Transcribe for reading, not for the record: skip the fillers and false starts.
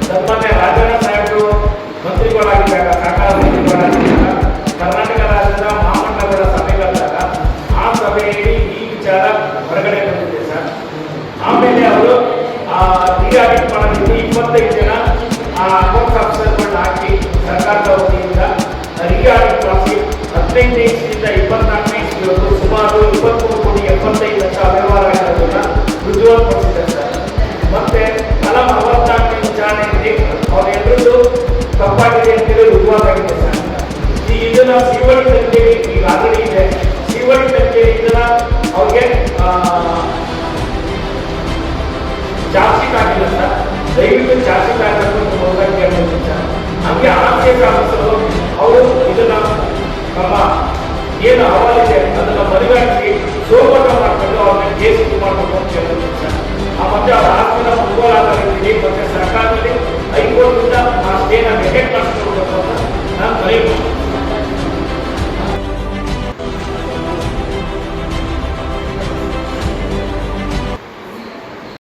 ಸನ್ಮಾನ್ಯ ರಾಜಣ್ಣ ಸಾಹೇಬರು ಮಂತ್ರಿಗಳಾಗಿದ್ದಾಗ, ಸಹಕಾರ ಮಂತ್ರಿಗಳಾಗಿದ್ದಾಗ ಕರ್ನಾಟಕ ರಾಜ್ಯದ ಮಹಾಮಂಡಲಗಳ ಸಭೆಗಳಾದಾಗ ಆ ಸಭೆಯಲ್ಲಿ ಈ ವಿಚಾರ ಹೊರಗಡೆ ಬಂದಿದೆ ಸರ್. ಆಮೇಲೆ ಅವರು ರಿಆಡಿಟ್ ಮಾಡೋದಕ್ಕೆ 25 ಜನ ಅಕೌಂಟ್ ಆಫೀಸರ್ಗಳನ್ನ ಹಾಕಿ ಸರ್ಕಾರದ ವತಿಯಿಂದ ರಿಆಡಿಟ್ ಮಾಡಿಸಿ 15ನೇ ಇಸ್ವಿಯಿಂದ 24ನೇ ಇಸ್ವಿವರೆಗೂ ಸುಮಾರು 23,75,00,000 ಅವ್ಯವಹಾರಗಳನ್ನು ರುಜುವಾತುಪಡಿಸಿದ್ದಾರೆ ಸರ್. ಮತ್ತೆ ಕಲಂ 64ನೇ ವಿಚಾರಣೆಯಲ್ಲಿ ಅವರೆಲ್ಲರೂ ತಪ್ಪಾಗಿದೆ ಅಂತೇಳಿ ರುಜುವಾತಾಗಿದೆ ಸರ್. ಇದನ್ನ ಸಿವಳಿ ತನಿಖೆಯಲ್ಲಿ ಈಗ ಆಲ್ರೆಡಿ ಇದೆ. ಸಿವಳಿ ತನಿಖೆಯಲ್ಲಿ ಇದನ್ನ ಅವ್ರಿಗೆ ಚಾರ್ಜ್ ಶೀಟ್ ಆಗಿಲ್ಲ ಸರ್. ದಯವಿಟ್ಟು ಚಾರ್ಜ್ ಶೀಟ್ ಆಗಬೇಕು ಹೋಗಕ್ಕೆ ಸರ್. ನಮಗೆ ಆರೋಗ್ಯ ಗ್ರಾಮಸ್ಥರು ಅವರು ಇದನ್ನ ನಮ್ಮ ಏನು ಅಹವಾಲಿದೆ ಅದನ್ನ ಮನಗಾಣಿಸಿ ಸೋಮಟ ಮಾಡ್ಕೊಂಡು ಅವ್ರನ್ನ ಕೇಸ್ ಮಾಡಬೇಕು ಅಂತ ಹೇಳ್ತಾರೆ ಸರ್. ಮತ್ತೆ ಅವರ ಆಸ್ತಿನ ಮುಳುಗೋಲಾದ ರೀತಿಯಲ್ಲಿ ಮತ್ತೆ ಸರ್ಕಾರದಲ್ಲಿ ಹೈಕೋರ್ಟ್